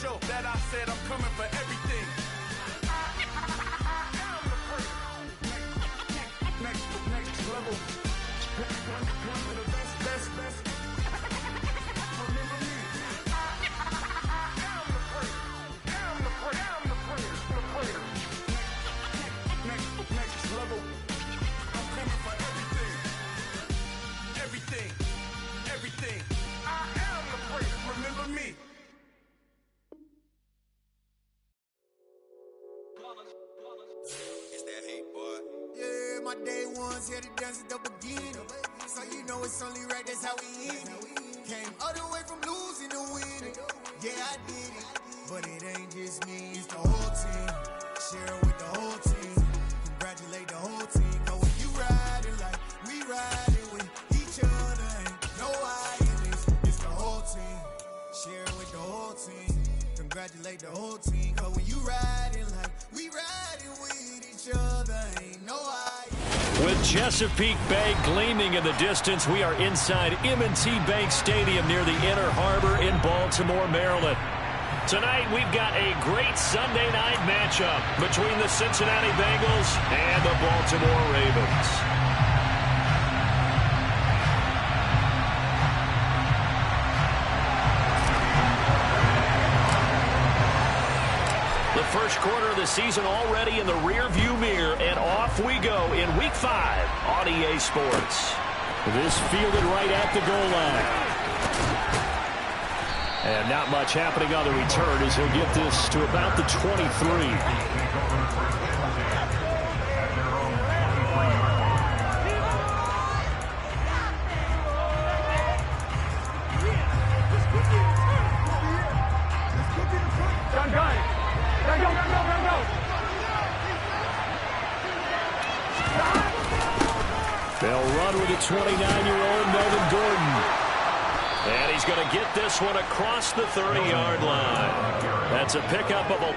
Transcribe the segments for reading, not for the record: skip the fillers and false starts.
show that I said I'm coming for everything. Next level. Best. Remember me. Next level. I'm coming for everything. Everything. I am the prince. Remember me. It's that hate, boy. Yeah, my day ones here to dance at the beginning. So you know it's only right, that's how we end it. Came all the way from losing to winning. Yeah, I did it. But it ain't just me, it's the whole team. Share it with the whole team. Congratulate the whole team. Cause when you riding like we riding with each other, ain't no hiding. It's the whole team. Share it with the whole team. Congratulate the whole team. Cause when you riding like we riding with each other, ain't no hiding. With Chesapeake Bay gleaming in the distance, we are inside M&T Bank Stadium near the Inner Harbor in Baltimore, Maryland. Tonight, we've got a great Sunday night matchup between the Cincinnati Bengals and the Baltimore Ravens. The first quarter of the season already in the rearview mirror, and off we go in Week 5 on EA Sports. This fielded right at the goal line. And not much happening on the return as he'll get this to about the 23. They'll run with the 29-year-old Melvin Gordon. And he's going to get this one across the 30-yard line. That's a pickup of a...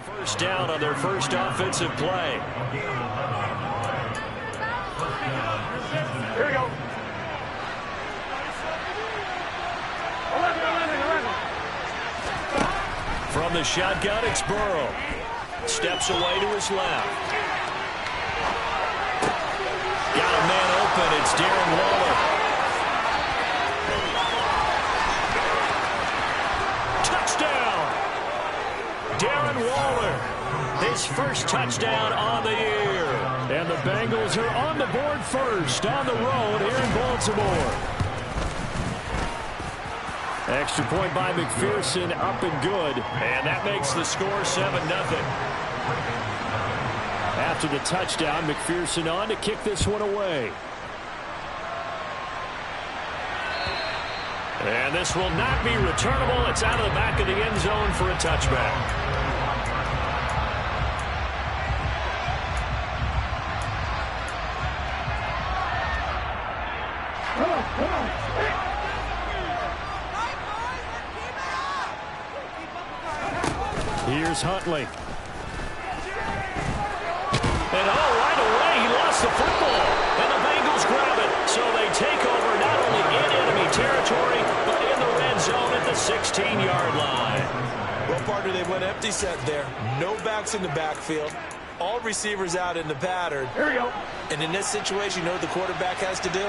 First down on their first offensive play. Here we go. 11. From the shotgun, it's Burrow. Steps away to his left. Got a man open. It's Darren Waller. Touchdown! Darren Waller. His first touchdown on the year. And the Bengals are on the board first on the road here in Baltimore. Extra point by McPherson, up and good. And that makes the score 7-0. After the touchdown, McPherson on to kick this one away. And this will not be returnable. It's out of the back of the end zone for a touchback. Here's Huntley. And right away, he lost the football. And the Bengals grab it. So they take over not only in enemy territory, but in the red zone at the 16-yard line. Well, partner, they went empty set there. No backs in the backfield. All receivers out in the pattern. Here we go. And in this situation, you know what the quarterback has to do?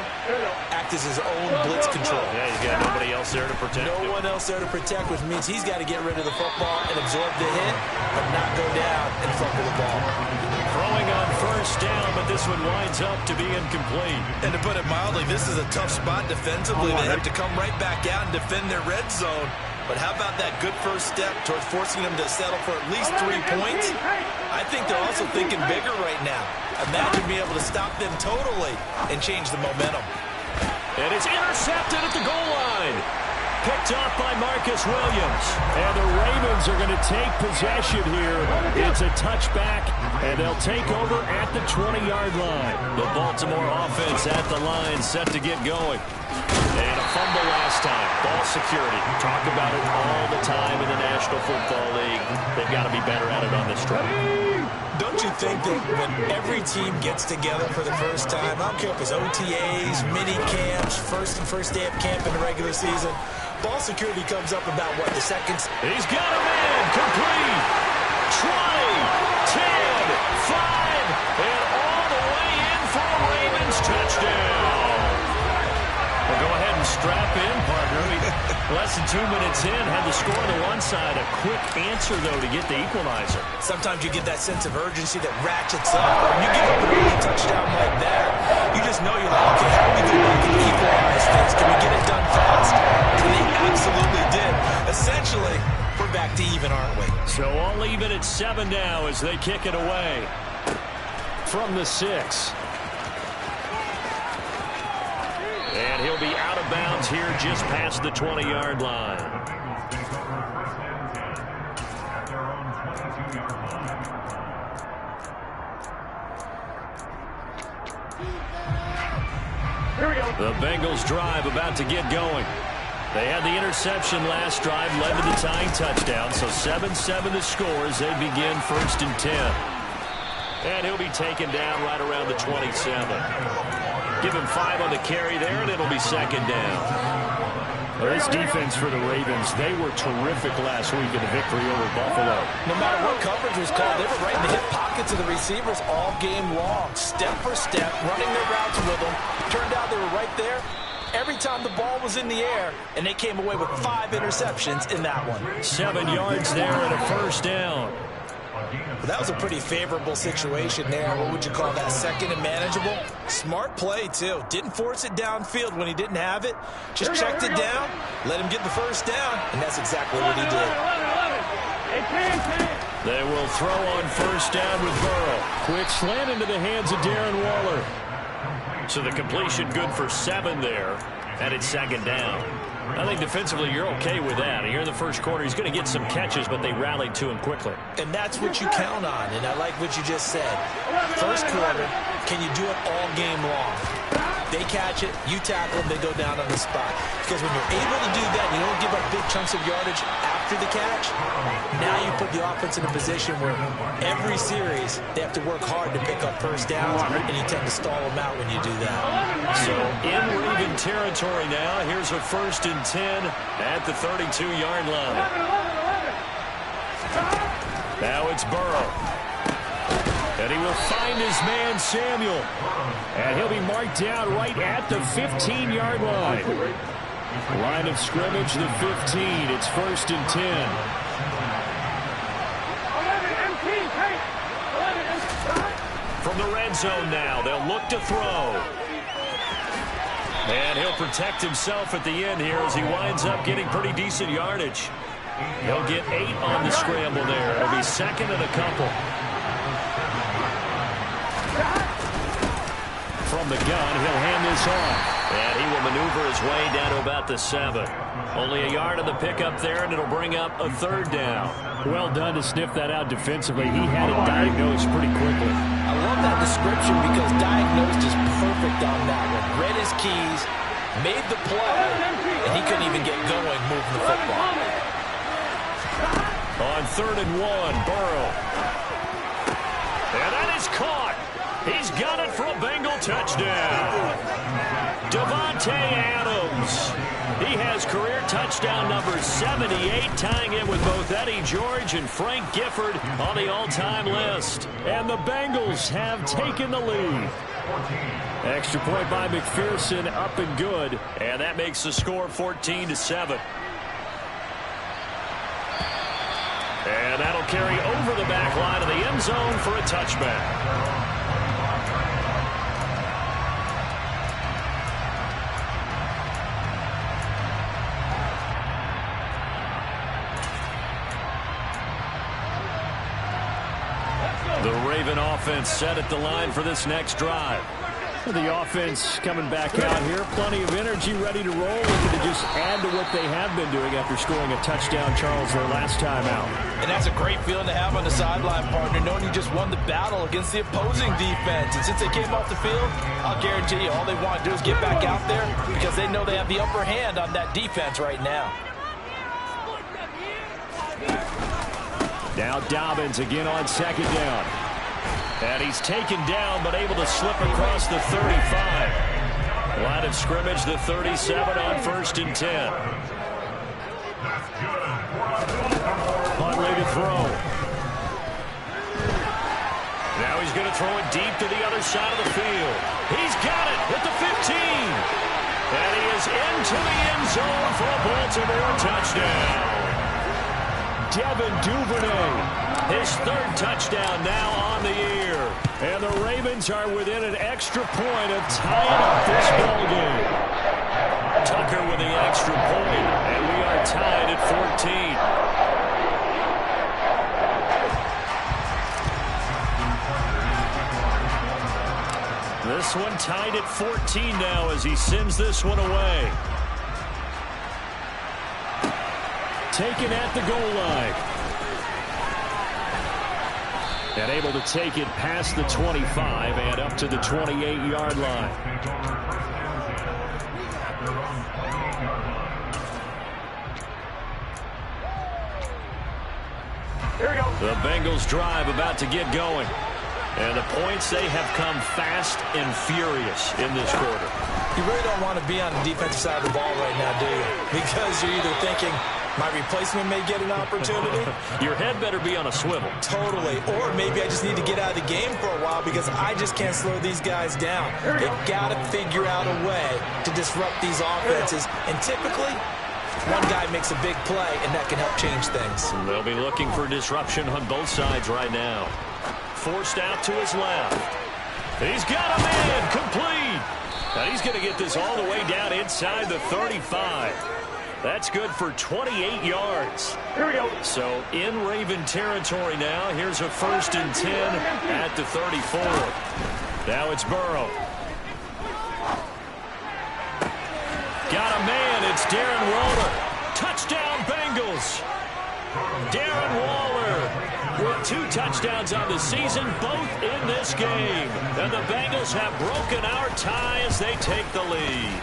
Act as his own blitz control. Yeah, he's got nobody else there to protect him. No one else there to protect, which means he's got to get rid of the football and absorb the hit, but not go down and fumble the ball. Throwing on first down, but this one winds up to be incomplete. And to put it mildly, this is a tough spot defensively. They have to come right back out and defend their red zone. But how about that good first step towards forcing them to settle for at least 3 points? I think they're also thinking bigger right now. Imagine being able to stop them totally and change the momentum. And it's intercepted at the goal line. picked off by Marcus Williams. And the Ravens are going to take possession here. It's a touchback, and they'll take over at the 20-yard line. The Baltimore offense at the line, set to get going. And a fumble last time. Ball security. Talk about it all the time in the National Football League. They've got to be better at it on this drive. Don't you think that when every team gets together for the first time, I don't care if it's OTAs, mini camps, first day of camp in the regular season, ball security comes up about, what, the seconds? He's got a man. Complete. 20, 10, 5, and all the way in for a Ravens touchdown. Well, go ahead and strap in, partner. Less than 2 minutes in, had the score on the one side. A quick answer, though, to get the equalizer. Sometimes you get that sense of urgency that ratchets up. When you give up an early touchdown like that, you just know you're like, okay, how are we going to equalize things? Can we get it done fast? And they absolutely did. Essentially, we're back to even, aren't we? So all even at 7 now as they kick it away from the 6. And he'll be out of bounds here just past the 20-yard line. The Bengals drive about to get going. They had the interception last drive, led to the tying touchdown. So 7-7 the score as they begin 1st and 10. And he'll be taken down right around the 27. Give him 5 on the carry there, and it'll be 2nd down. Well, this defense for the Ravens, they were terrific last week in the victory over Buffalo. No matter what coverage was called, they were right in the hip pockets of the receivers all game long. Step for step, running their routes with them. Turned out they were right there every time the ball was in the air, and they came away with 5 interceptions in that one. 7 yards there and a 1st down. Well, that was a pretty favorable situation there. What would you call that? 2nd and manageable? Smart play, too. Didn't force it downfield when he didn't have it. Just checked it down, let him get the 1st down, and that's exactly what he did. They will throw on 1st down with Burrow. Quick slant into the hands of Darren Waller. So the completion good for 7 there, and it's 2nd down. I think defensively you're okay with that. Here in the first quarter, he's going to get some catches, but they rallied to him quickly. And that's what you count on, and I like what you just said. First quarter, can you do it all game long? They catch it, you tackle them, they go down on the spot. Because when you're able to do that, you don't give up big chunks of yardage after the catch, now you put the offense in a position where every series they have to work hard to pick up 1st downs, and you tend to stall them out when you do that. So in Raven territory now, here's a 1st and 10 at the 32-yard line. Now it's Burrow. And he will find his man, Samuel. And he'll be marked down right at the 15-yard line. Line of scrimmage, the 15. It's 1st and 10. From the red zone now, they'll look to throw. And he'll protect himself at the end here as he winds up getting pretty decent yardage. He'll get 8 on the scramble there. It'll be 2nd and a couple. From the gun, he'll hand this off. And he will maneuver his way down to about the 7. Only a yard on the pickup there, and it'll bring up a 3rd down. Well done to sniff that out defensively. He had it diagnosed pretty quickly. I love that description because diagnosed is perfect on that one. Read his keys, made the play, and he couldn't even get going moving the football. On 3rd and 1, Burrow. And that is caught. He's got it for a Bengal touchdown. Davante Adams. He has career touchdown number 78, tying it with both Eddie George and Frank Gifford on the all-time list. And the Bengals have taken the lead. Extra point by McPherson, up and good. And that makes the score 14-7. And that'll carry over the back line of the end zone for a touchback. The Raven offense set at the line for this next drive. The offense coming back out here. Plenty of energy, ready to roll. Looking to just add to what they have been doing after scoring a touchdown, Charles, their last time out. And that's a great feeling to have on the sideline, partner, knowing you just won the battle against the opposing defense. And since they came off the field, I'll guarantee you all they want to do is get back out there because they know they have the upper hand on that defense right now. Now Dobbins again on second down. And he's taken down, but able to slip across the 35. Line of scrimmage, the 37 on 1st and 10. Huntley to throw. Now he's going to throw it deep to the other side of the field. He's got it at the 15. And he is into the end zone for a Baltimore touchdown. Devin Duvernay, his 3rd touchdown now on the year. And the Ravens are within an extra point of tying up this ballgame. Tucker with the extra point, and we are tied at 14. This one tied at 14 now as he sends this one away. Taken at the goal line. And able to take it past the 25 and up to the 28-yard line. Here we go. The Bengals drive about to get going. And the points, they have come fast and furious in this quarter. You really don't want to be on the defensive side of the ball right now, do you? Because you're either thinking, my replacement may get an opportunity. Your head better be on a swivel. Totally. Or maybe I just need to get out of the game for a while because I just can't slow these guys down. They've got to figure out a way to disrupt these offenses. And typically, one guy makes a big play, and that can help change things. And they'll be looking for disruption on both sides right now. Forced out to his left. He's got a man complete. And he's going to get this all the way down inside the 35. That's good for 28 yards. Here we go. So in Raven territory now. Here's a 1st and 10 at the 34. Now it's Burrow. Got a man. It's Darren Waller. Touchdown Bengals. Darren Waller with 2 touchdowns on the season, both in this game. And the Bengals have broken our tie as they take the lead.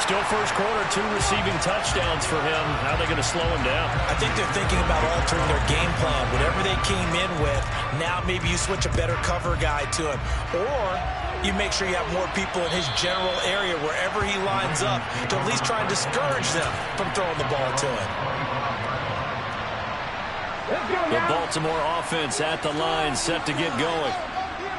Still first quarter, 2 receiving touchdowns for him. How are they going to slow him down? I think they're thinking about altering their game plan. Whatever they came in with, now maybe you switch a better cover guy to him. Or you make sure you have more people in his general area wherever he lines up to at least try and discourage them from throwing the ball to him. The Baltimore offense at the line, set to get going.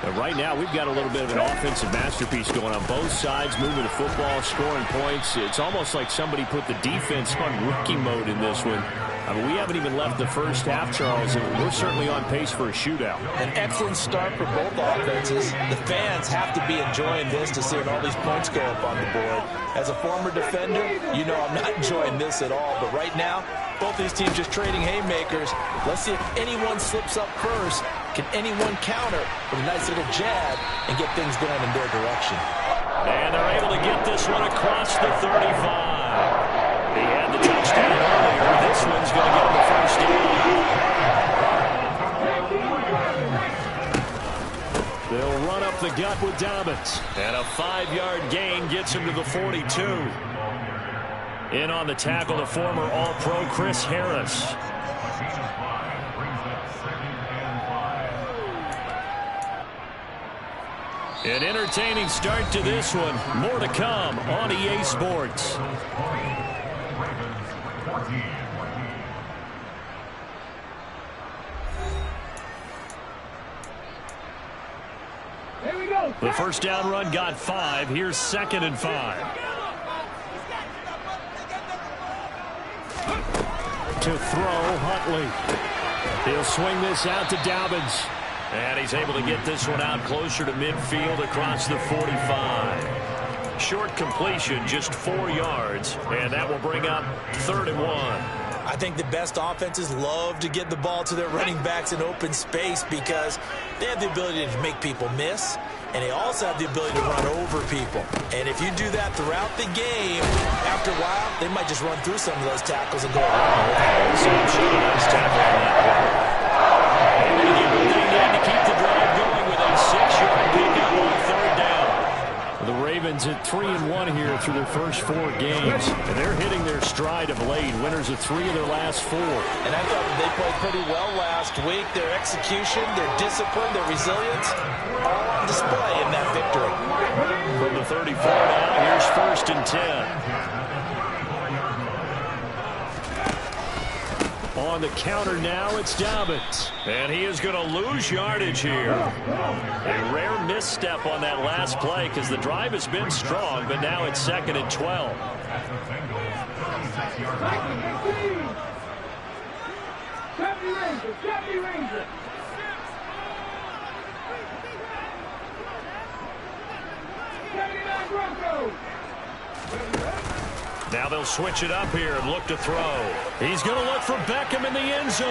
But right now, we've got a little bit of an offensive masterpiece going on both sides, moving the football, scoring points. It's almost like somebody put the defense on rookie mode in this one. I mean, we haven't even left the first half, Charles, and we're certainly on pace for a shootout. An excellent start for both offenses. The fans have to be enjoying this to seeing all these points go up on the board. As a former defender, you know I'm not enjoying this at all. But right now, both these teams just trading haymakers. Let's see if anyone slips up first. Can anyone counter with a nice little jab and get things going in their direction? And they're able to get this one across the 35. He had the touchdown earlier. This one's going to get him the first down. They'll run up the gut with Dobbins. And a 5-yard gain gets him to the 42. In on the tackle, the former All-Pro Chris Harris. An entertaining start to this one. More to come on EA Sports. Here we go. The first down run got 5. Here's 2nd and 5. To throw, Huntley. He'll swing this out to Dobbins. And he's able to get this one out closer to midfield across the 45. Short completion, just 4 yards. And that will bring up 3rd and 1. I think the best offenses love to get the ball to their running backs in open space because they have the ability to make people miss, and they also have the ability to run over people. And if you do that throughout the game, after a while, they might just run through some of those tackles and go around. So nice tackle on that one. They need to keep the drive going with a 6-yard pickup on 3rd down. The Ravens at 3-1 here through their first 4 games. And they're hitting their stride of late. Winners of 3 of their last 4. And I thought they played pretty well last week. Their execution, their discipline, their resilience, all on display in that victory. From the 34 now, here's 1st and 10. On the counter now, it's Dobbins. And he is going to lose yardage here. A rare misstep on that last play because the drive has been strong, but now it's 2nd and 12. Now they'll switch it up here and look to throw. He's going to look for Beckham in the end zone.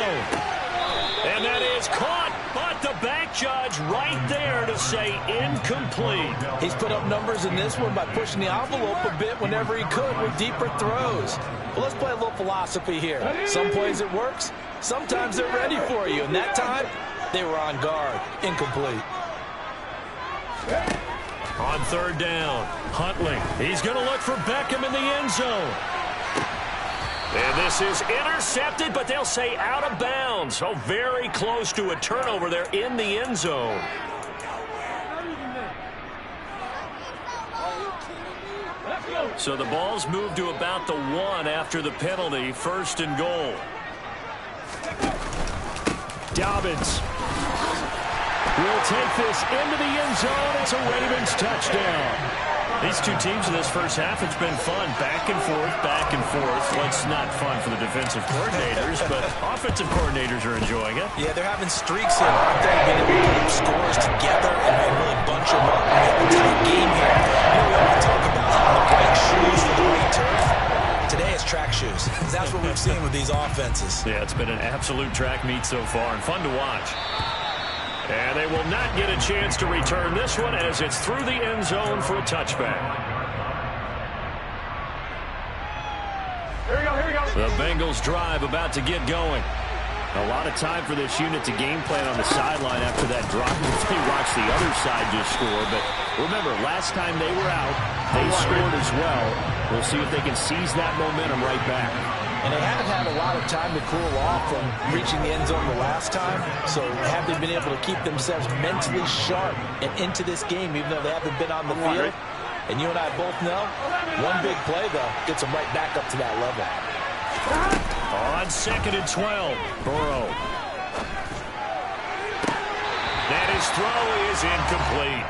And that is caught, but the back judge right there to say incomplete. He's put up numbers in this one by pushing the envelope a bit whenever he could with deeper throws. Well, let's play a little philosophy here. Some plays it works, sometimes they're ready for you. And that time, they were on guard. Incomplete. On 3rd down, Huntley. He's going to look for Beckham in the end zone. And this is intercepted, but they'll say out of bounds. So very close to a turnover there in the end zone. So the ball's moved to about the 1 after the penalty. 1st and goal. Dobbins will take this into the end zone. It's a Ravens touchdown. These two teams in this first half, it's been fun. Back and forth, back and forth. Well, it's not fun for the defensive coordinators, but offensive coordinators are enjoying it. Yeah, they're having streaks here, aren't they? Being able to keep scores together and really bunch them up and have a tight game here. You know, we always talk about having the right shoes for the right turf. Today it's track shoes. That's what we've seen with these offenses. Yeah, it's been an absolute track meet so far and fun to watch. And they will not get a chance to return this one as it's through the end zone for a touchback. Here we go. The Bengals drive about to get going. A lot of time for this unit to game plan on the sideline after that drop. They watch the other side just score. But remember, last time they were out, they scored as well. We'll see if they can seize that momentum right back. And they haven't had a lot of time to cool off from reaching the end zone the last time. So have they been able to keep themselves mentally sharp and into this game, even though they haven't been on the field? And you and I both know, one big play, though, gets them right back up to that level. On 2nd and 12, Burrow. And his throw is incomplete.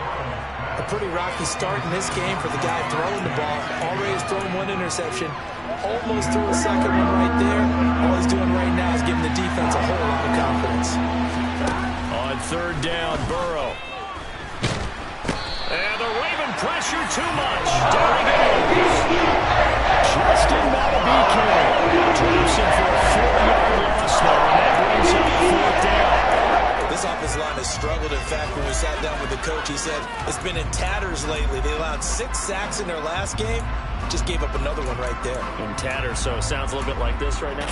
A pretty rocky start in this game for the guy throwing the ball. Already has thrown 1 interception. Almost threw a second one right there. All he's doing right now is giving the defense a whole lot of confidence. On 3rd down, Burrow. And the Raven pressure too much. Down he goes. Justin Madubuike drops him for a 4-yard loss there, and that brings up 4th down. This offensive line has struggled. In fact, when we sat down with the coach, he said it's been in tatters lately. They allowed 6 sacks in their last game. Just gave up another one right there. In tatters, so it sounds a little bit like this right now.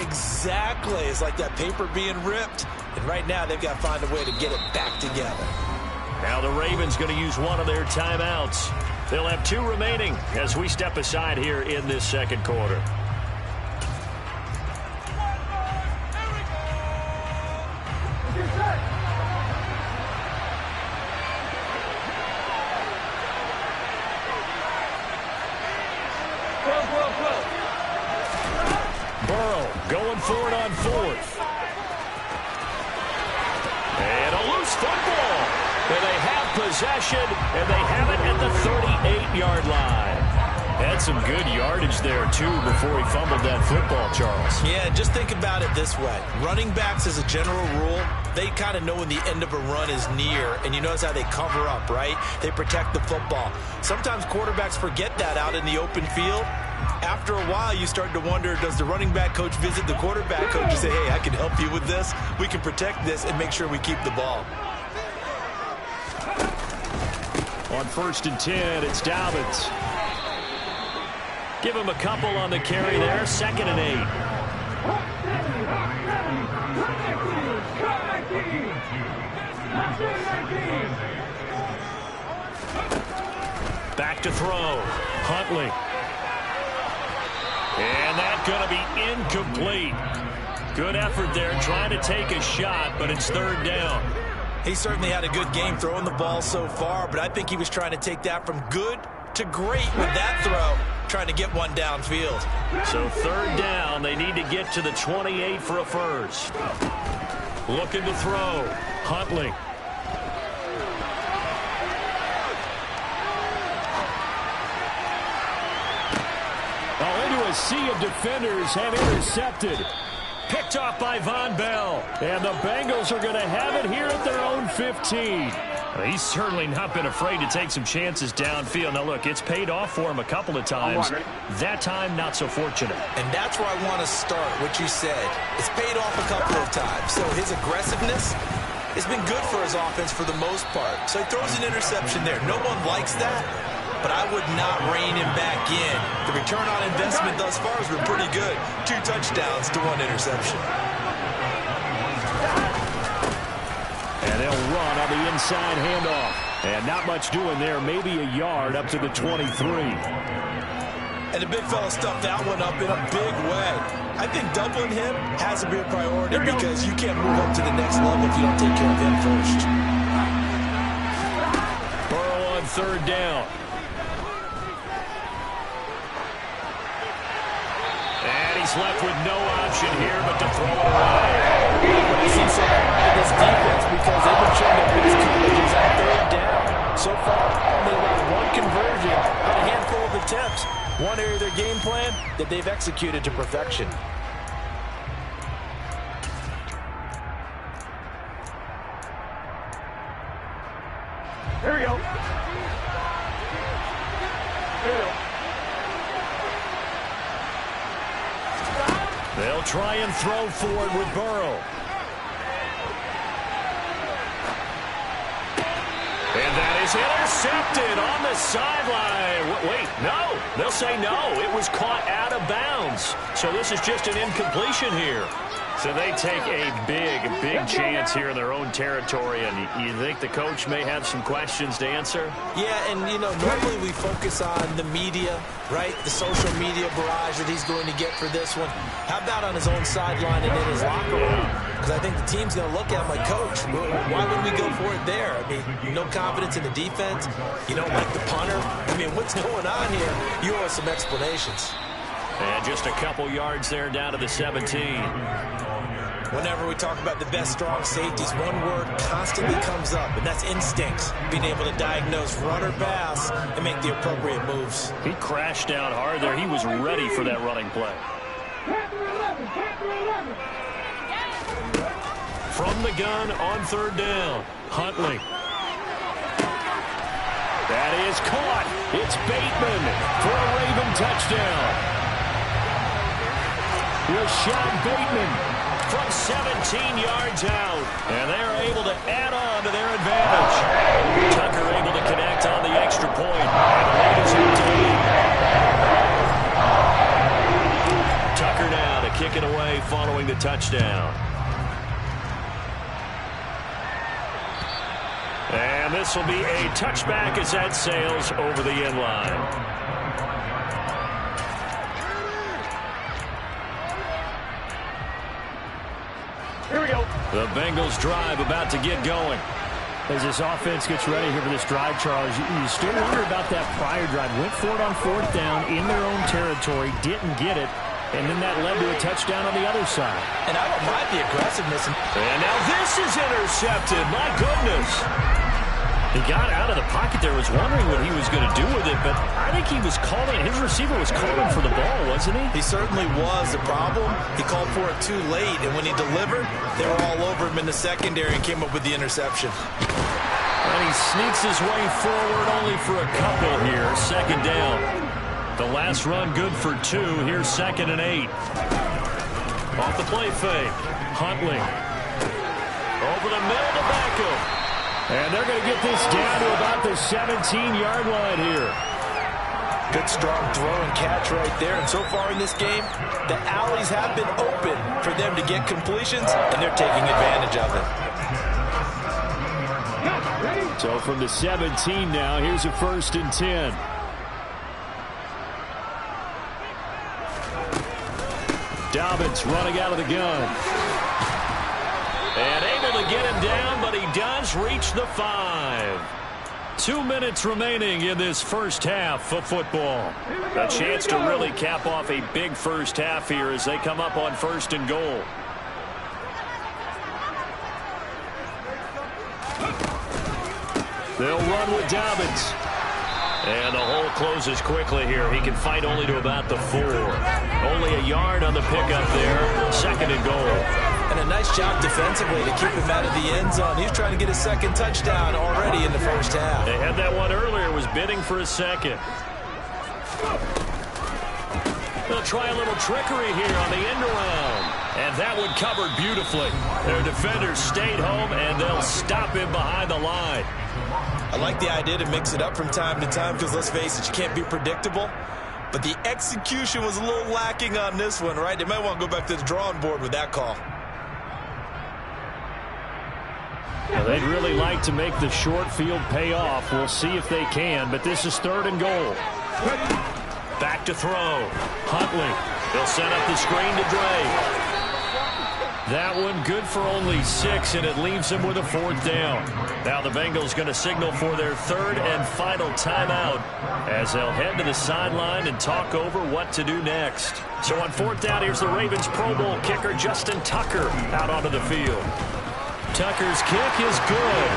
Exactly. It's like that paper being ripped. And right now, they've got to find a way to get it back together. Now the Ravens going to use one of their timeouts. They'll have 2 remaining as we step aside here in this 2nd quarter. Burrow going for it on 4th. And a loose football. And they have possession, and they have it at the 38-yard line. Had some good yardage there, too, before he fumbled that football, Charles. Yeah, just think about it this way. Running backs, as a general rule, they kind of know when the end of a run is near, and you notice how they cover up, right? They protect the football. Sometimes quarterbacks forget that out in the open field. After a while, you start to wonder, does the running back coach visit the quarterback coach and say, hey, I can help you with this. We can protect this and make sure we keep the ball. On 1st and 10, it's Dobbins. Give him a couple on the carry there. 2nd and 8. Back to throw. Huntley. And that's going to be incomplete. Good effort there trying to take a shot, but it's 3rd down. He certainly had a good game throwing the ball so far, but I think he was trying to take that from good to great with that throw, trying to get one downfield. So 3rd down, they need to get to the 28 for a first. Looking to throw. Huntley. Into a sea of defenders have intercepted. Picked off by Von Bell. And the Bengals are going to have it here at their own 15. He's certainly not been afraid to take some chances downfield. Now, look, it's paid off for him a couple of times. That time, not so fortunate. And that's where I want to start, what you said. It's paid off a couple of times. So his aggressiveness has been good for his offense for the most part. So he throws an interception there. No one likes that, but I would not rein him back in. The return on investment thus far has been pretty good. 2 touchdowns to 1 interception. And they'll run on the inside handoff. And not much doing there. Maybe a yard up to the 23. And the big fella stuffed that one up in a big way. I think doubling him has to be a priority because you can't move up to the next level if you don't take care of him first. Burrow on 3rd down. And he's left with no option here but to throw it away. I see so much of this defense because they've been showing their biggest coverages on 3rd down. So far, only allowed 1 conversion on a handful of attempts. One area of their game plan that they've executed to perfection. Here we go. They'll try and throw forward with Burrow. And that is intercepted on the sideline. Wait, no. They'll say no. It was caught out of bounds. So this is just an incompletion here. So they take a big chance here in their own territory. And you think the coach may have some questions to answer? Yeah, and, you know, normally we focus on the media, right? The social media barrage that he's going to get for this one. How about on his own sideline and in his locker room? Because I think the team's going to look at my coach. Why would we go for it there? I mean, no confidence in the defense. You don't like the punter. I mean, what's going on here? You owe us some explanations. And just a couple yards there down to the 17. Whenever we talk about the best strong safeties, one word constantly comes up, and that's instincts. Being able to diagnose run or pass and make the appropriate moves. He crashed down hard there. He was ready for that running play. From the gun on 3rd down, Huntley. That is caught. It's Bateman for a Raven touchdown. Rashad Bateman from 17 yards out. And they're able to add on to their advantage. Tucker able to connect on the extra point. And the lead is empty. Tucker now to kick it away following the touchdown. And this will be a touchback as that sails over the end line. Here we go. The Bengals drive about to get going. As this offense gets ready here for this drive, Charles, you still wonder about that prior drive. Went for it on 4th down in their own territory, didn't get it, and then that led to a touchdown on the other side. And I don't mind the aggressiveness. And now this is intercepted. My goodness. He got out of the pocket there, was wondering what he was going to do with it, but I think he was calling, his receiver was calling for the ball, wasn't he? He certainly was. The problem, he called for it too late, and when he delivered, they were all over him in the secondary and came up with the interception. And he sneaks his way forward only for a couple here. 2nd down. The last run good for 2. Here's 2nd and 8. Off the play fake. Huntley. Over the middle to Beckham. And they're going to get this down to about the 17-yard line here. Good strong throw and catch right there. And so far in this game, the alleys have been open for them to get completions, and they're taking advantage of it. So from the 17 now, here's a 1st and 10. Dobbins running out of the gun. And able to get him down, but he does reach the 5. 2 minutes remaining in this first half of football. A chance to really cap off a big first half here as they come up on 1st and goal. They'll run with Dobbins. And the hole closes quickly here. He can fight only to about the 4. Only a yard on the pickup there. 2nd and goal. And a nice job defensively to keep him out of the end zone. He's trying to get his 2nd touchdown already in the first half. They had that one earlier, was bidding for a 2nd. They'll try a little trickery here on the end around. And that one covered beautifully. Their defenders stayed home, and they'll stop him behind the line. I like the idea to mix it up from time to time because, let's face it, you can't be predictable. But the execution was a little lacking on this one, right? They might want to go back to the drawing board with that call. Well, they'd really like to make the short field pay off. We'll see if they can, but this is 3rd and goal. Back to throw. Huntley. They'll set up the screen to Dre. That one good for only 6, and it leaves them with a 4th down. Now the Bengals going to signal for their 3rd and final timeout as they'll head to the sideline and talk over what to do next. So on 4th down, here's the Ravens Pro Bowl kicker Justin Tucker out onto the field. Tucker's kick is good.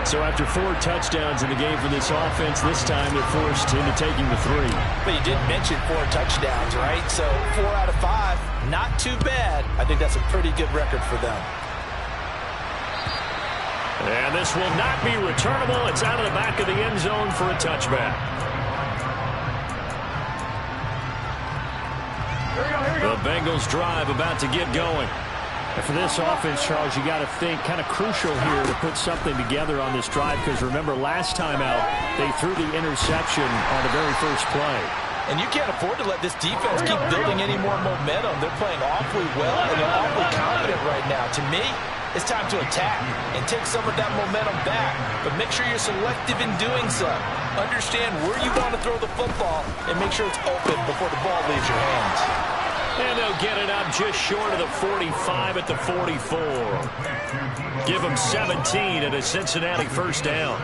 So after 4 touchdowns in the game for this offense, this time they're forced into taking the 3. But you did mention 4 touchdowns, right? So 4 out of 5, not too bad. I think that's a pretty good record for them. And this will not be returnable. It's out of the back of the end zone for a touchback. The Bengals drive about to get going. And for this offense, Charles, you got to think kind of crucial here to put something together on this drive because remember last time out they threw the interception on the very first play. And you can't afford to let this defense keep building any more momentum. They're playing awfully well and they're awfully confident right now. To me, it's time to attack and take some of that momentum back. But make sure you're selective in doing so. Understand where you want to throw the football and make sure it's open before the ball leaves your hands. And they'll get it up just short of the 45 at the 44. Give them 17 and a Cincinnati 1st down.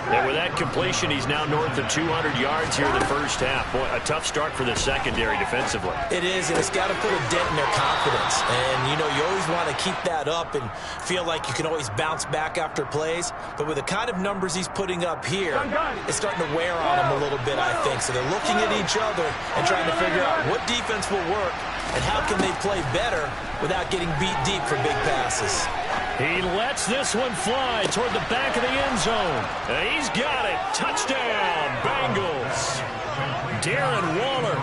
And with that completion, he's now north of 200 yards here in the first half. Boy, a tough start for the secondary defensively. It is, and it's got to put a dent in their confidence. And, you know, you always want to keep that up and feel like you can always bounce back after plays. But with the kind of numbers he's putting up here, it's starting to wear on him a little bit, I think. So they're looking at each other and trying to figure out what defense will work and how can they play better without getting beat deep for big passes. He lets this one fly toward the back of the end zone. And he's got it. Touchdown, Bengals. Darren Waller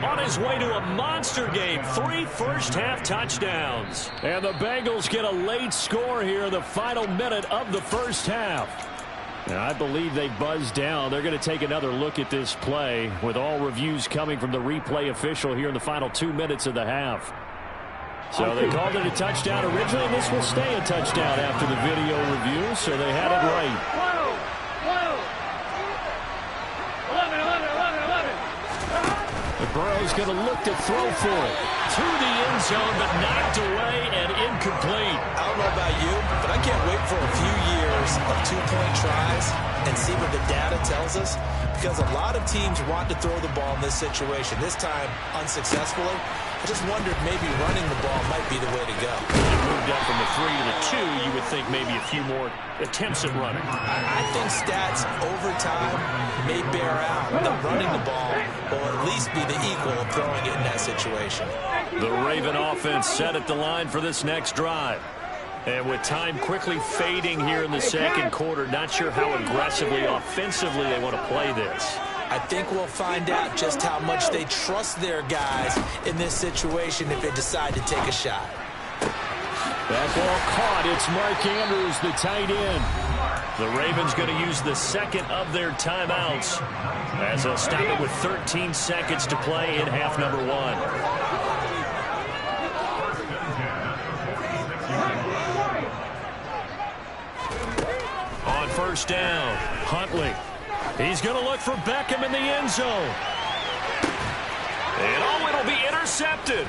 on his way to a monster game. 3 first-half touchdowns. And the Bengals get a late score here in the final minute of the first half. And I believe they buzzed down. They're going to take another look at this play with all reviews coming from the replay official here in the final 2 minutes of the half. So they called it a touchdown originally, and this will stay a touchdown after the video review, so they had it right. 11. Burrow's going to look to throw for it. To the end zone, but knocked away and incomplete. I don't know about you, but I can't wait for a few years of 2-point tries and see what the data tells us, because a lot of teams want to throw the ball in this situation. This time, unsuccessfully. I just wondered maybe running the ball might be the way to go. You moved up from the 3 to the 2, you would think maybe a few more attempts at running. I think stats over time may bear out that running the ball will at least be the equal of throwing it in that situation. The Raven offense set at the line for this next drive. And with time quickly fading here in the second quarter, not sure how aggressively, offensively they want to play this. I think we'll find out just how much they trust their guys in this situation if they decide to take a shot. That ball caught. It's Mark Andrews, the tight end. The Ravens going to use the second of their timeouts as they'll stop it with 13 seconds to play in half number 1. On first down, Huntley. He's going to look for Beckham in the end zone. And it'll be intercepted.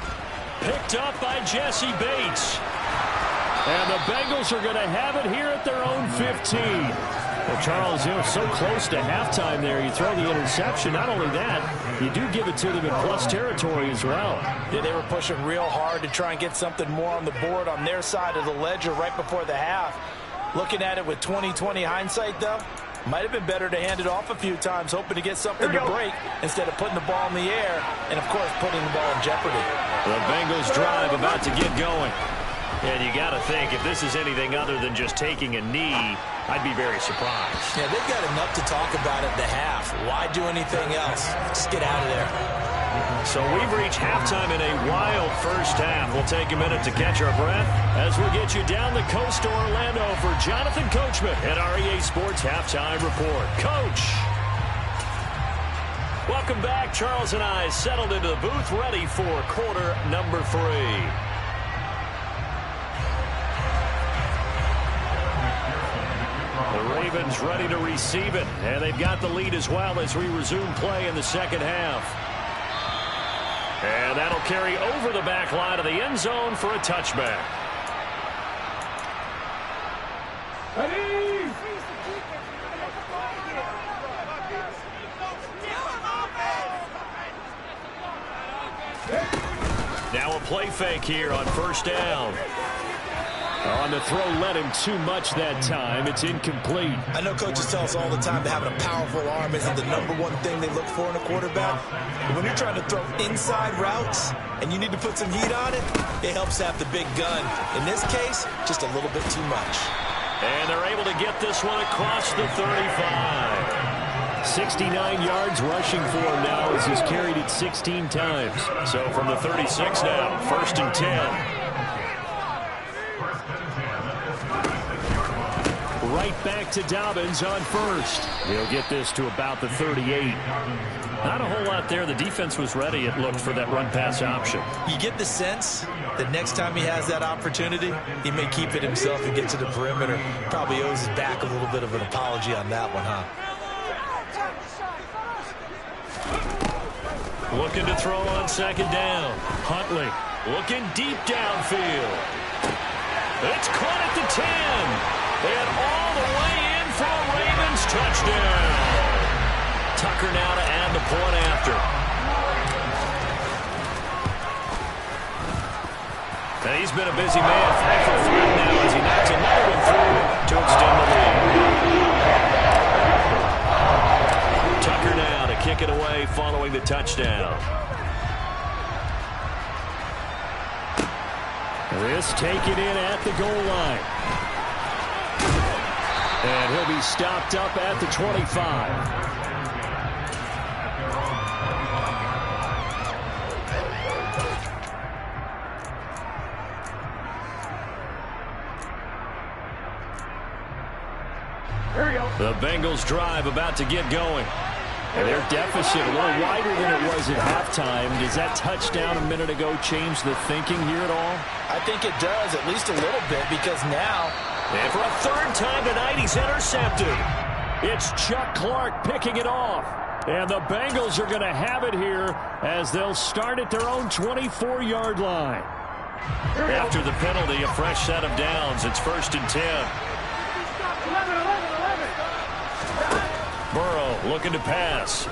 Picked up by Jesse Bates. And the Bengals are going to have it here at their own 15. Well, Charles, so close to halftime there. You throw the interception. Not only that, you do give it to them in plus territory as well. Yeah, they were pushing real hard to try and get something more on the board on their side of the ledger right before the half. Looking at it with 20/20 hindsight, though, might have been better to hand it off a few times, hoping to get something to break instead of putting the ball in the air and, of course, putting the ball in jeopardy. The Bengals drive about to get going. And you got to think, if this is anything other than just taking a knee, I'd be very surprised. Yeah, they've got enough to talk about at the half. Why do anything else? Just get out of there. So we've reached halftime in a wild first half. We'll take a minute to catch our breath as we'll get you down the coast to Orlando for Jonathan Coachman at our EA Sports Halftime Report. Coach! Welcome back. Charles and I settled into the booth, ready for quarter number 3. The Ravens ready to receive it, and they've got the lead as well as we resume play in the second half. And that'll carry over the back line of the end zone for a touchback. Now a play fake here on first down. On the throw, led him too much that time. It's incomplete. I know coaches tell us all the time that having a powerful arm isn't the #1 thing they look for in a quarterback. But when you're trying to throw inside routes and you need to put some heat on it, it helps have the big gun. In this case, just a little bit too much. And they're able to get this one across the 35. 69 yards rushing for him now as he's carried it 16 times. So from the 36 now, 1st and 10. Right back to Dobbins on first. He'll get this to about the 38. Not a whole lot there. The defense was ready, it looked, for that run-pass option. You get the sense that next time he has that opportunity, he may keep it himself and get to the perimeter. Probably owes his back a little bit of an apology on that one, huh? Looking to throw on second down. Huntley looking deep downfield. It's caught at the 10. And all the way in for a Ravens touchdown. Tucker now to add the point after. And he's been a busy man, 5 for 5 now as he knocks another one through to extend the lead. Tucker now to kick it away following the touchdown. This taken in at the goal line. And he'll be stopped up at the 25. Here we go. The Bengals drive about to get going. And their deficit a little wider than it was at halftime. Does that touchdown a minute ago change the thinking here at all? I think it does, at least a little bit, because now... And for a 3rd time tonight, he's intercepted. It's Chuck Clark picking it off. And the Bengals are going to have it here as they'll start at their own 24-yard line. After the penalty, a fresh set of downs. It's 1st and 10. 11. Burrow looking to pass.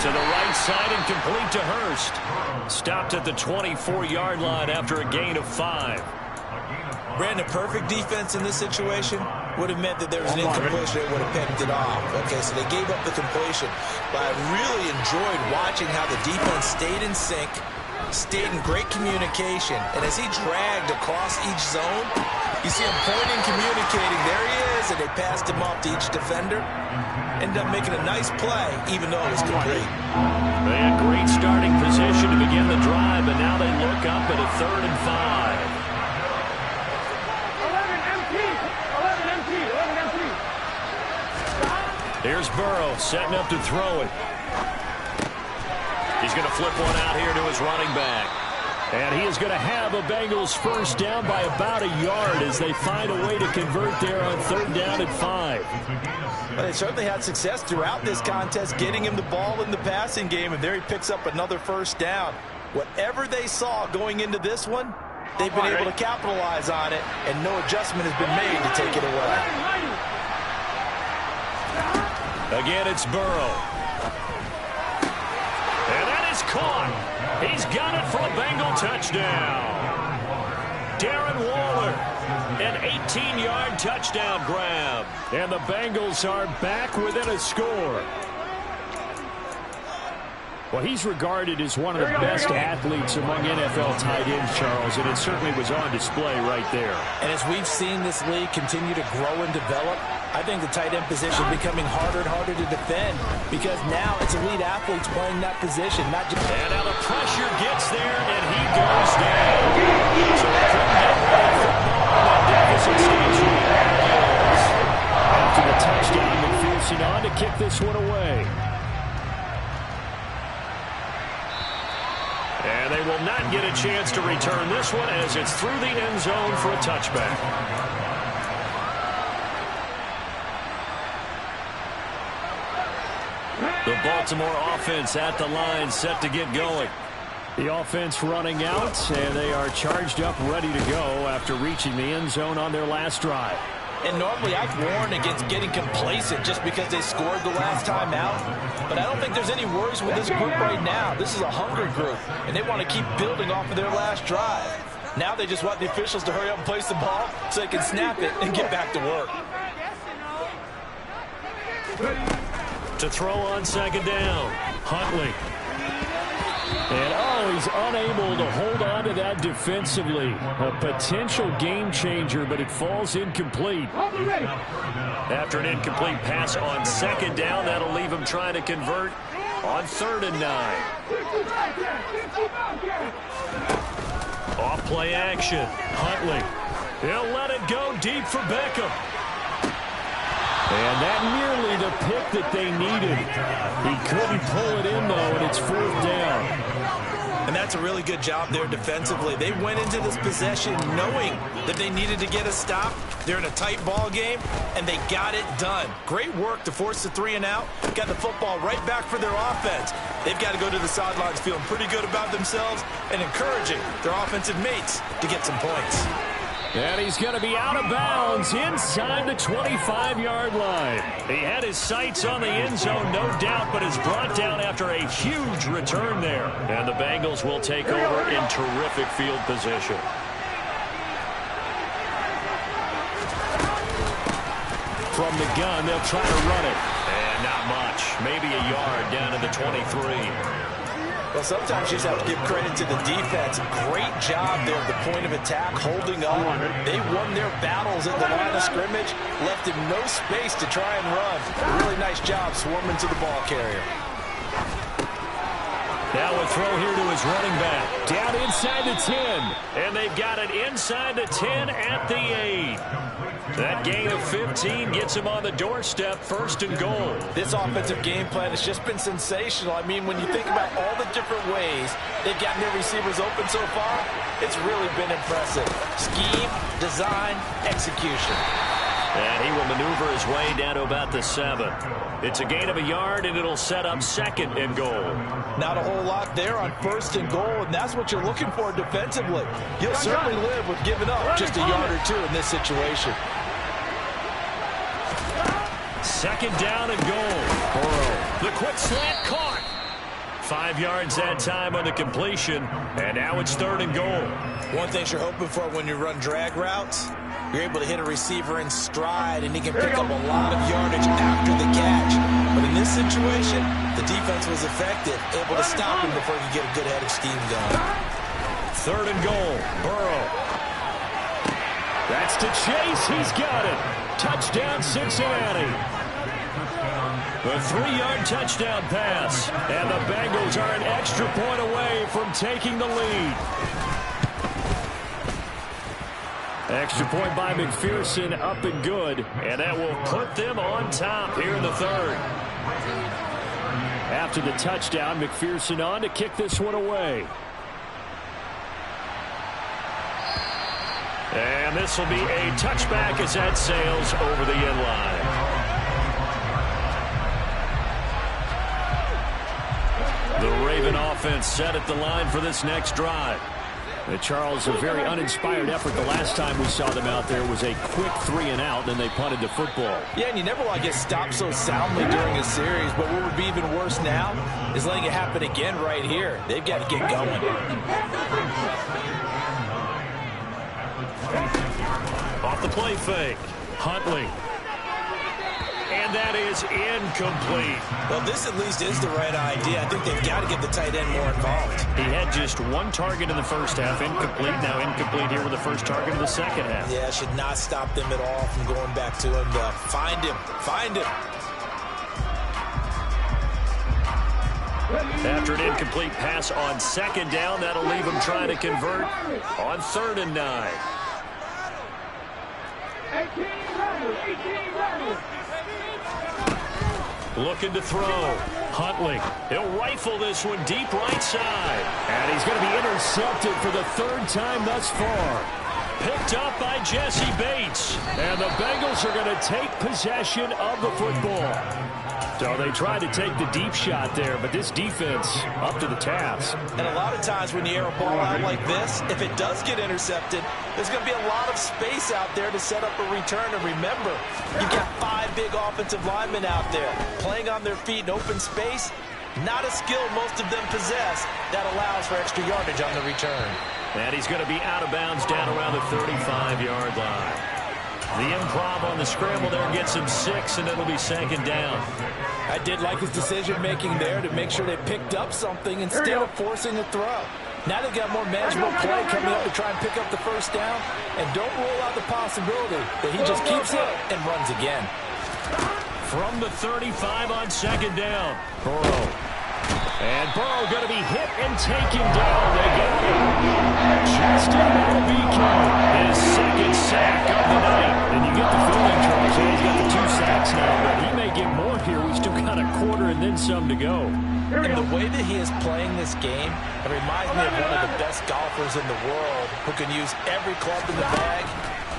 To the right side and complete to Hurst. Stopped at the 24-yard line after a gain of 5. Brandon, perfect defense in this situation would have meant that there was an incompletion that would have picked it off. Okay, so they gave up the completion. But I really enjoyed watching how the defense stayed in sync, stayed in great communication. And as he dragged across each zone, you see him pointing, communicating. There he is that they passed him off to each defender. Ended up making a nice play, even though it was complete. They had great starting position to begin the drive, and now they look up at a 3rd and 5. 11 empty. Here's Burrow setting up to throw it. He's going to flip one out here to his running back. And he is going to have a Bengals first down by about a yard as they find a way to convert there on 3rd down and 5. Well, they certainly had success throughout this contest getting him the ball in the passing game, and there he picks up another first down. Whatever they saw going into this one, they've been able to capitalize on it, and no adjustment has been made to take it away. Again, it's Burrow. And that is caught. He's got it for a Bengal touchdown. Darren Waller, an 18-yard touchdown grab. And the Bengals are back within a score. Well, he's regarded as one of the best athletes among NFL tight ends, Charles, and it certainly was on display right there. And as we've seen this league continue to grow and develop, I think the tight end position is becoming harder and harder to defend because now it's elite athletes playing that position, not just... And now the pressure gets there, and he goes down. So they couldn't get ready for that deficit stage for the Bengals. After the touchdown, McPherson on to kick this one away. And they will not get a chance to return this one as it's through the end zone for a touchback. The Baltimore offense at the line, set to get going. The offense running out, and they are charged up, ready to go after reaching the end zone on their last drive. And normally I've warned against getting complacent just because they scored the last time out. But I don't think there's any worries with this group right now. This is a hungry group, and they want to keep building off of their last drive. Now they just want the officials to hurry up and place the ball so they can snap it and get back to work. To throw on 2nd down, Huntley. And, oh, he's unable to hold on to that defensively. A potential game changer, but it falls incomplete. After an incomplete pass on 2nd down, that'll leave him trying to convert on 3rd and 9. Off play action. Huntley. He'll let it go deep for Beckham. And that nearly the pick that they needed. He couldn't pull it in, though, and it's 4th down. And that's a really good job there defensively. They went into this possession knowing that they needed to get a stop. They're in a tight ball game, and they got it done. Great work to force the 3 and out. Got the football right back for their offense. They've got to go to the sidelines feeling pretty good about themselves and encouraging their offensive mates to get some points. And he's going to be out of bounds inside the 25-yard line. He had his sights on the end zone, no doubt, but is brought down after a huge return there. And the Bengals will take over in terrific field position. From the gun, they'll try to run it. And not much. Maybe a yard down to the 23. Well, sometimes you just have to give credit to the defense. Great job there at the point of attack, holding up. They won their battles at the line of scrimmage, left him no space to try and run. A really nice job swarming to the ball carrier. Now a throw here to his running back. Down inside the 10. And they've got it inside the 10 at the 8. That gain of 15 gets him on the doorstep, 1st and goal. This offensive game plan has just been sensational. I mean, when you think about all the different ways they've gotten their receivers open so far, it's really been impressive. Scheme, design, execution. And he will maneuver his way down to about the 7. It's a gain of a yard, and it'll set up 2nd and goal. Not a whole lot there on 1st and goal, and that's what you're looking for defensively. You'll certainly live with giving up just a yard or 2 in this situation. 2nd down and goal. Burrow. The quick slant caught. 5 yards that time on the completion, and now it's 3rd and goal. One thing you're hoping for when you run drag routes, you're able to hit a receiver in stride, and he can pick up a lot of yardage after the catch. But in this situation, the defense was effective, able to stop him before he could get a good head of steam going. 3rd and goal. Burrow. That's to Chase. He's got it. Touchdown, Cincinnati. The 3-yard touchdown pass. And the Bengals are an extra point away from taking the lead. Extra point by McPherson, up and good. And that will put them on top here in the third. After the touchdown, McPherson on to kick this one away. And this will be a touchback as that sails over the end line. The Raven offense set at the line for this next drive. Charles, a very uninspired effort. The last time we saw them out there was a quick 3-and-out, then they punted the football. Yeah, and you never want to get stopped so soundly during a series, but what would be even worse now is letting it happen again right here. They've got to get going. Off the play fake. Huntley. And that is incomplete. Well, this at least is the right idea. I think they've got to get the tight end more involved. He had just one target in the first half. Incomplete. Now incomplete here with the first target of the second half. Yeah, should not stop them at all from going back to him. Find him. Find him. After an incomplete pass on second down, that'll leave him trying to convert on 3rd and 9. Looking to throw. Huntley. He'll rifle this one deep right side. And he's going to be intercepted for the 3rd time thus far. Picked up by Jesse Bates. And the Bengals are going to take possession of the football. So they tried to take the deep shot there, but this defense up to the task. And a lot of times when you air a ball out like this, if it does get intercepted, there's going to be a lot of space out there to set up a return. And remember, you've got 5 big offensive linemen out there playing on their feet in open space. Not a skill most of them possess that allows for extra yardage on the return. And he's going to be out of bounds down around the 35-yard line. The improv on the scramble there gets him 6, and it'll be 2nd down. I did like his decision-making there to make sure they picked up something instead of forcing a throw. Now they've got more manageable play coming up to try and pick up the first down, and don't rule out the possibility that he just keeps it and runs again. From the 35 on 2nd down, Burrow. And Burrow going to be hit and taken down. They got him. Justin Madubuike, his 2nd sack of the night. And you get the feeling, Charles, he's got the 2 sacks now, but he may get more here. We still got a quarter and then some to go. And the way that he is playing this game, it reminds me of one of the best golfers in the world who can use every club in the bag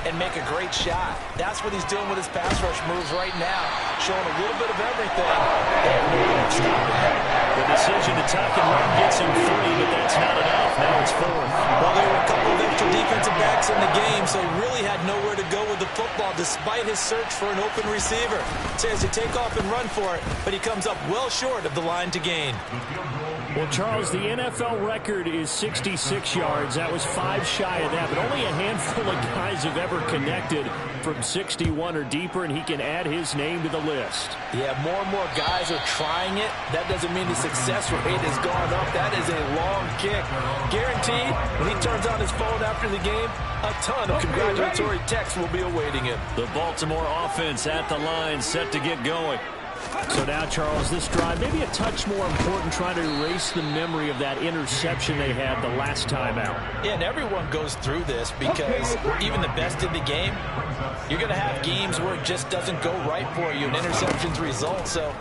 and make a great shot. That's what he's doing with his pass rush moves right now, showing a little bit of everything. And no one stopping him. The decision to tuck and run gets him 3, but that's not enough. Now it's 4th. Well, there were a couple of extra defensive backs in the game, so he really had nowhere to go with the football despite his search for an open receiver. So he has to take off and run for it, but he comes up well short of the line to gain. Well, Charles, the NFL record is 66 yards. That was 5 shy of that, but only a handful of guys have ever connected from 61 or deeper, and he can add his name to the list. Yeah, more and more guys are trying it. That doesn't mean the success rate has gone up. That is a long kick. Guaranteed, when he turns on his phone after the game, a ton of congratulatory texts will be awaiting him. The Baltimore offense at the line, set to get going. So now, Charles, this drive maybe a touch more important, trying to erase the memory of that interception they had the last time out. Yeah, and everyone goes through this because even the best in the game, you're going to have games where it just doesn't go right for you and interceptions result. So,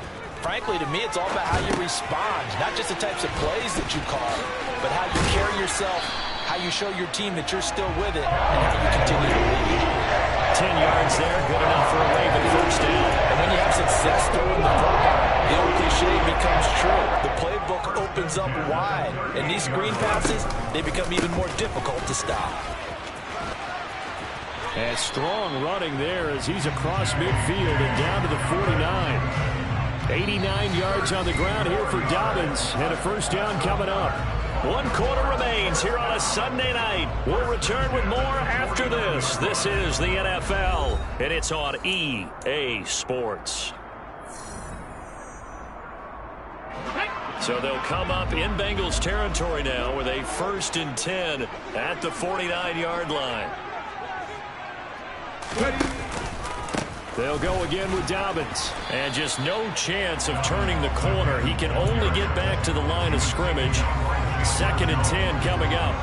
frankly, to me, it's all about how you respond, not just the types of plays that you call, but how you carry yourself, how you show your team that you're still with it, and how you continue to lead. 10 yards there, good enough for a Raven first down. And when you have success throwing the football, the old cliche becomes true. The playbook opens up wide, and these screen passes, they become even more difficult to stop. And strong running there as he's across midfield and down to the 49. 89 yards on the ground here for Dobbins, and a first down coming up. 1 quarter remains here on a Sunday night. We'll return with more after this. This is the NFL, and it's on EA Sports. So they'll come up in Bengals territory now with a 1st and 10 at the 49-yard line. They'll go again with Dobbins. And just no chance of turning the corner. He can only get back to the line of scrimmage. 2nd and 10 coming up.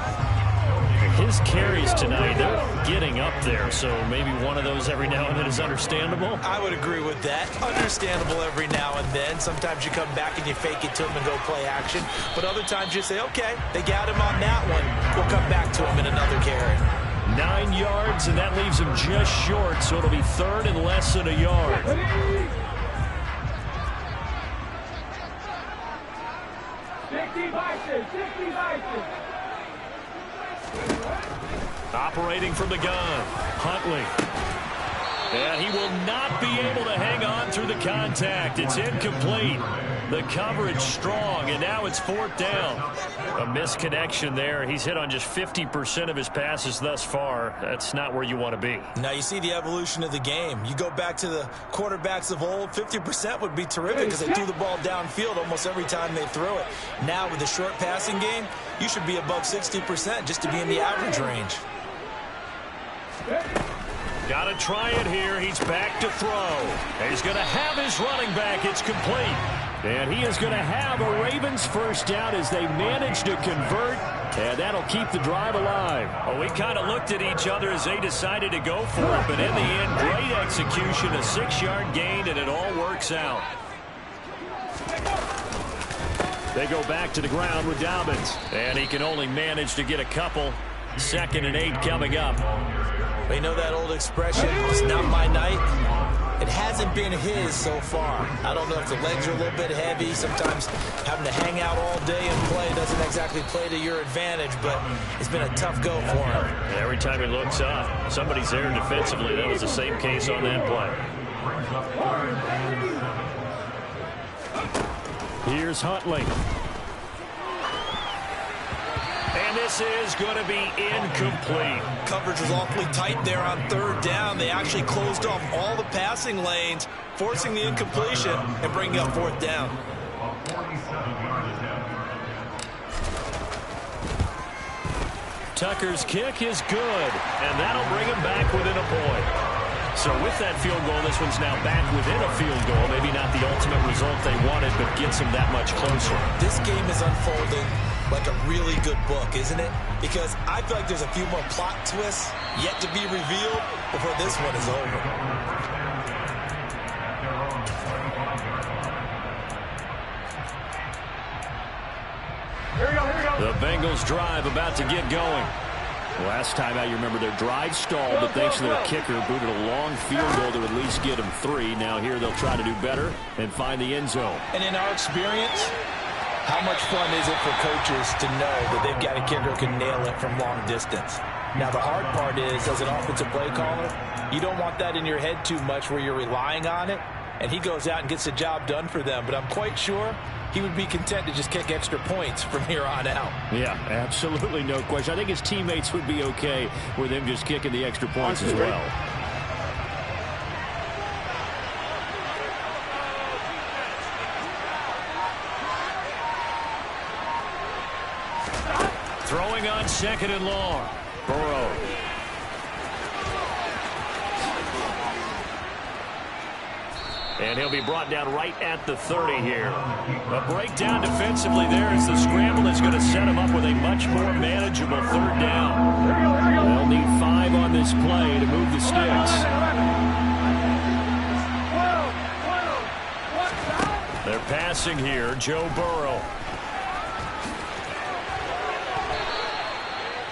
His carries tonight, they're getting up there, so maybe one of those every now and then is understandable. I would agree with that. Understandable every now and then. Sometimes you come back and you fake it to him and go play action. But other times you say, okay, they got him on that one. We'll come back to him in another carry. 9 yards, and that leaves him just short, so it'll be 3rd and less than a yard. Operating from the gun, Huntley. And he will not be able to hang on through the contact. It's incomplete. The coverage strong, and now it's 4th down. A misconnection there. He's hit on just 50% of his passes thus far. That's not where you want to be. Now you see the evolution of the game. You go back to the quarterbacks of old, 50% would be terrific because they threw the ball downfield almost every time they threw it. Now with the short passing game, you should be above 60% just to be in the average range. Got to try it here. He's back to throw. And he's going to have his running back. It's complete. And he is going to have a Ravens first down as they manage to convert. And that'll keep the drive alive. Well, we kind of looked at each other as they decided to go for it. But in the end, great execution, a 6-yard gain, and it all works out. They go back to the ground with Dobbins. And he can only manage to get a couple. 2nd and 8 coming up. You know that old expression, it's not my night? It hasn't been his so far. I don't know if the legs are a little bit heavy. Sometimes having to hang out all day and play doesn't exactly play to your advantage, but it's been a tough go for him. And every time he looks up, somebody's there defensively. That was the same case on that play. Here's Huntley. And this is going to be incomplete. Coverage was awfully tight there on 3rd down. They actually closed off all the passing lanes, forcing the incompletion and bringing up 4th down. Tucker's kick is good, and that'll bring him back within a point. So with that field goal, this one's now back within a field goal. Maybe not the ultimate result they wanted, but gets them that much closer. This game is unfolding like a really good book, isn't it? Because I feel like there's a few more plot twists yet to be revealed before this one is over. The Bengals drive about to get going. Last time out, you remember their drive stalled, but thanks to their kicker, booted a long field goal to at least get them 3. Now here they'll try to do better and find the end zone. And in our experience, how much fun is it for coaches to know that they've got a kicker who can nail it from long distance? Now, the hard part is, as an offensive play caller, you don't want that in your head too much where you're relying on it, and he goes out and gets the job done for them. But I'm quite sure he would be content to just kick extra points from here on out. Yeah, absolutely no question. I think his teammates would be okay with him just kicking the extra points as well. Throwing on 2nd and long. Burrow. And he'll be brought down right at the 30 here. A breakdown defensively there as the scramble is going to set him up with a much more manageable 3rd down. They'll need 5 on this play to move the sticks. They're passing here. Joe Burrow.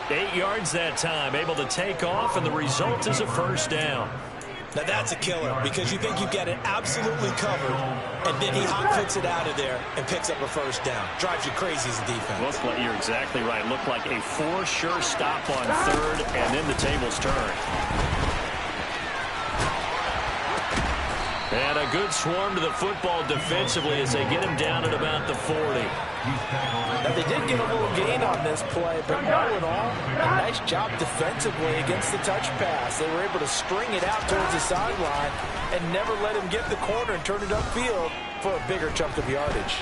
8 yards that time, able to take off, and the result is a 1st down. Now that's a killer because you think you've got it absolutely covered, and then he hot-foots it out of there and picks up a 1st down. Drives you crazy as a defense. Looks like you're exactly right. Looked like a for-sure stop on 3rd, and then the tables turn. And a good swarm to the football defensively as they get him down at about the 40. Now, they did get a little gain on this play, but all in all, a nice job defensively against the touch pass. They were able to string it out towards the sideline and never let him get the corner and turn it upfield for a bigger chunk of yardage.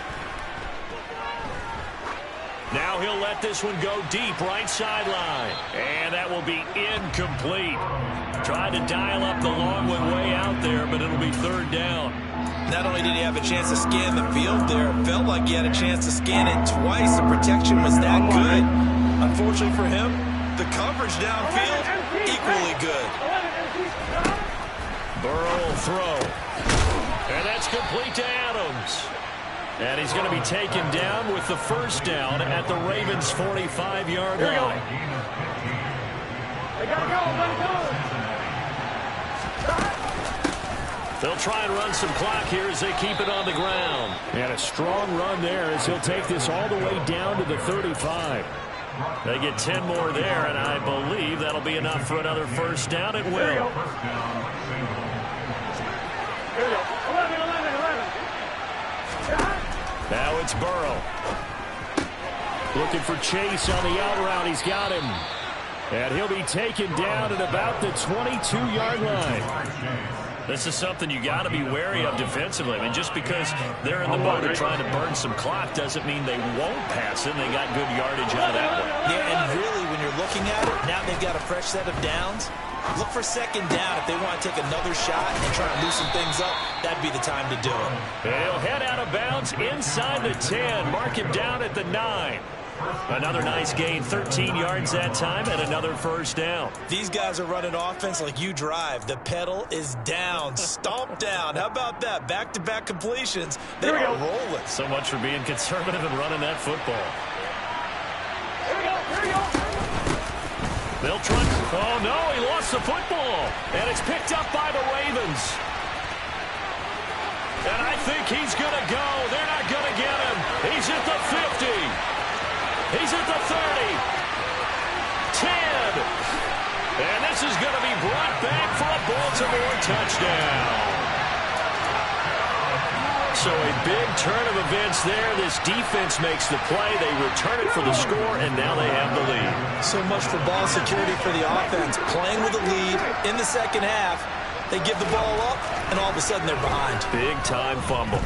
Now he'll let this one go deep right sideline. And that will be incomplete. Tried to dial up the long one way out there, but it'll be third down. Not only did he have a chance to scan the field there, it felt like he had a chance to scan it twice. The protection was that good. Unfortunately for him, the coverage downfield, equally good. Burrow will throw. And that's complete to Adams. And he's going to be taken down with the first down at the Ravens' 45-yard line. They gotta go. They'll try and run some clock here as they keep it on the ground. And a strong run there as he'll take this all the way down to the 35. They get 10 more there, and I believe that'll be enough for another first down. It will. Here we go. 11. Now it's Burrow. Looking for Chase on the out route. He's got him. And he'll be taken down at about the 22-yard line. This is something you got to be wary of defensively. I mean, just because they're in the mode of trying to burn some clock doesn't mean they won't pass it. They got good yardage out of that one. Yeah, and really, when you're looking at it, now they've got a fresh set of downs. Look for second down if they want to take another shot and try and loosen things up. That'd be the time to do it. He'll head out of bounds inside the 10. Mark him down at the 9. Another nice gain, 13 yards that time, and another first down. These guys are running offense like you drive. The pedal is down, stomp down. How about that? Back-to-back completions. They are rolling. So much for being conservative and running that football. Here we go. They'll try. Oh, no, he lost the football. And it's picked up by the Ravens. And I think he's going to go. They're not going to get him. He's at the 50. He's at the 30. 10. And this is going to be brought back for a Baltimore touchdown. So a big turn of events there. This defense makes the play. They return it for the score, and now they have the lead. So much for ball security for the offense. Playing with a lead in the second half. They give the ball up, and all of a sudden they're behind. Big-time fumble.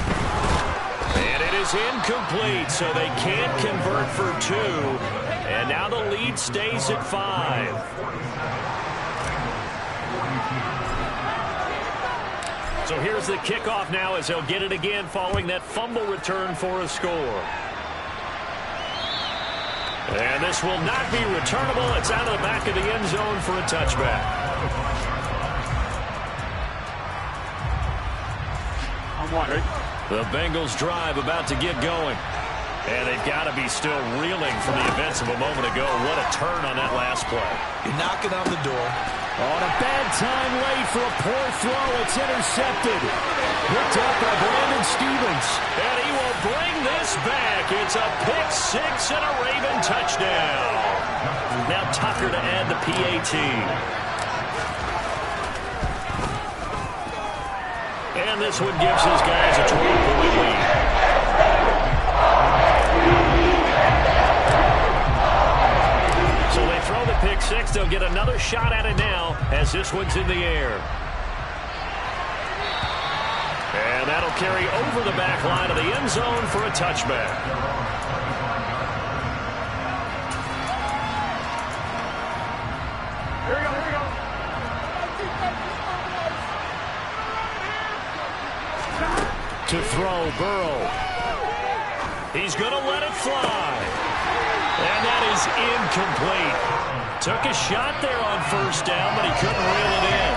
And it is incomplete, so they can't convert for 2. And now the lead stays at 5. So here's the kickoff now as they'll get it again following that fumble return for a score. And this will not be returnable. It's out of the back of the end zone for a touchback. I'm wondering. The Bengals drive about to get going. And they've got to be still reeling from the events of a moment ago. What a turn on that last play. You're knocking on the door. On a bad time late for a poor throw. It's intercepted. Picked up by Brandon Stephens. And he will bring this back. It's a pick 6 and a Raven touchdown. Now Tucker to add the PAT. And this one gives his guys a 12-point lead. So they throw the pick 6. They'll get another shot at it now as this one's in the air. And that'll carry over the back line of the end zone for a touchback. Here we go. To throw, Burrow. He's going to let it fly. And that is incomplete. Took a shot there on first down, but he couldn't reel it in.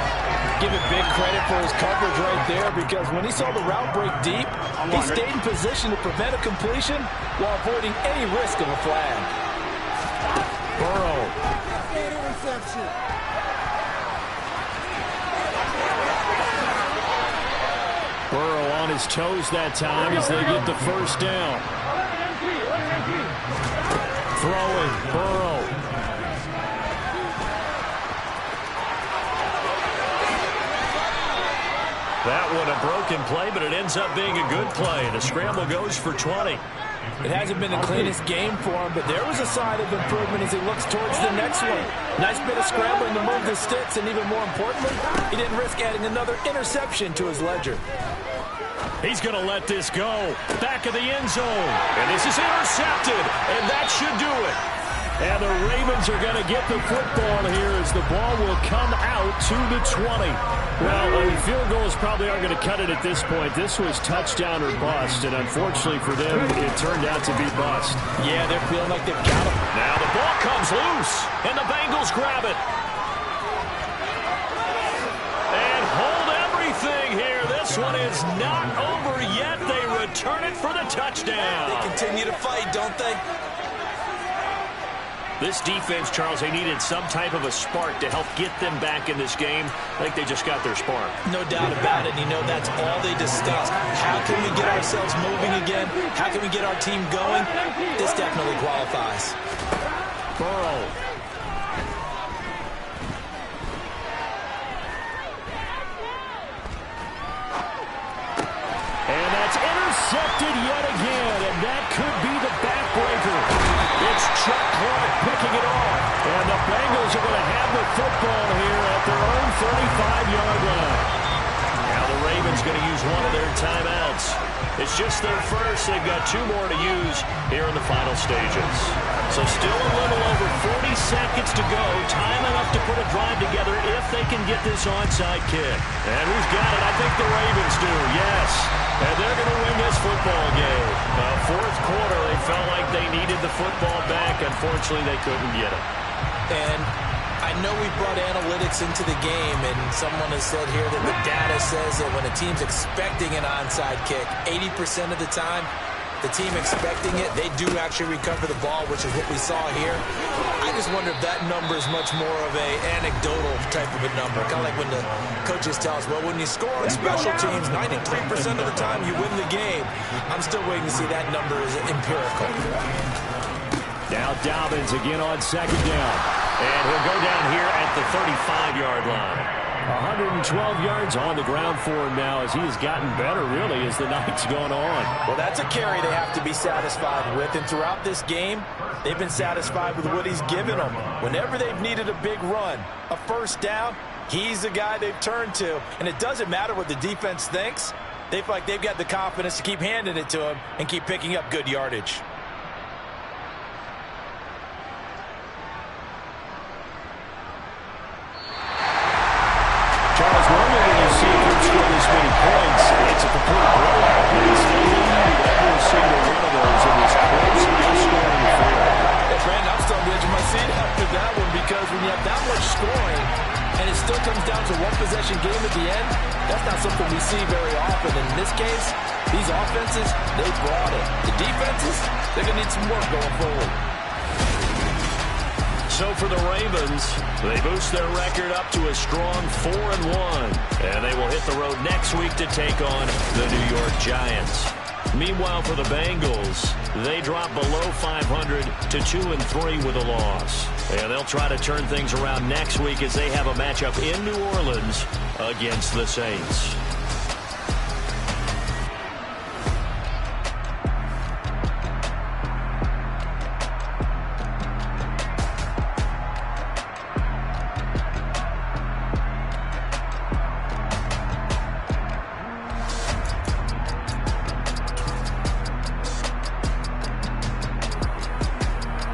Give it big credit for his coverage right there, because when he saw the route break deep, he stayed in position to prevent a completion while avoiding any risk of a flag. Burrow. Interception. Burrow on his toes that time as they get the first down. Throwing, Burrow. That one a broken play, but it ends up being a good play. The scramble goes for 20. It hasn't been the cleanest game for him, but there was a sign of improvement as he looks towards the next one. Nice bit of scrambling to move the sticks, and even more importantly, he didn't risk adding another interception to his ledger. He's going to let this go. Back of the end zone. And this is intercepted. And that should do it. And the Ravens are going to get the football here as the ball will come out to the 20. Well, field goals probably aren't going to cut it at this point. This was touchdown or bust, and unfortunately for them, it turned out to be bust. Yeah, they're feeling like they've got him. Now the ball comes loose, and the Bengals grab it. And hold everything here. This one is not over yet. They return it for the touchdown. They continue to fight, don't they? This defense, Charles, they needed some type of a spark to help get them back in this game. I think they just got their spark. No doubt about it. You know, that's all they discussed. How can we get ourselves moving again? How can we get our team going? This definitely qualifies. Burrow. And that's intercepted yet again, and that could be the backbreaker. It's Chuck Clark picking it off. And the Bengals are going to have the football here at their own 35-yard line. Now the Ravens going to use one of their timeouts. It's just their first. They've got 2 more to use here in the final stages. So still a little over 40 seconds to go. Time enough to put a drive together if they can get this onside kick. And who's got it? I think the Ravens do, yes. And they're going to win this football game. Fourth quarter, they felt like they needed the football back. Unfortunately, they couldn't get it. And I know we brought analytics into the game, and someone has said here that the data says that when a team's expecting an onside kick, 80% of the time, the team expecting it, they do actually recover the ball, which is what we saw here. I just wonder if that number is much more of a anecdotal type of a number. Kind of like when the coaches tell us, well, when you score on special teams, 93% of the time you win the game. I'm still waiting to see that number is empirical. Now Dobbins again on second down. And he'll go down here at the 35-yard line. 112 yards on the ground for him now as he has gotten better, really, as the night's gone on. Well, that's a carry they have to be satisfied with. And throughout this game, they've been satisfied with what he's given them. Whenever they've needed a big run, a first down, he's the guy they've turned to. And it doesn't matter what the defense thinks. They feel like they've got the confidence to keep handing it to him and keep picking up good yardage. Charles, normally when you see a group score this many points, it's a complete blowout. But instead, every single one of those in this close and scoring affair. Hey, Brandon, I'm still on the edge of my seat after that one because when you have that much scoring and it still comes down to one possession game at the end, that's not something we see very often. In this case, these offenses, they brought it. The defenses, they're going to need some work going forward. So for the Ravens, they boost their record up to a strong 4-1. And they will hit the road next week to take on the New York Giants. Meanwhile, for the Bengals, they drop below 500 to 2-3 with a loss. And they'll try to turn things around next week as they have a matchup in New Orleans against the Saints.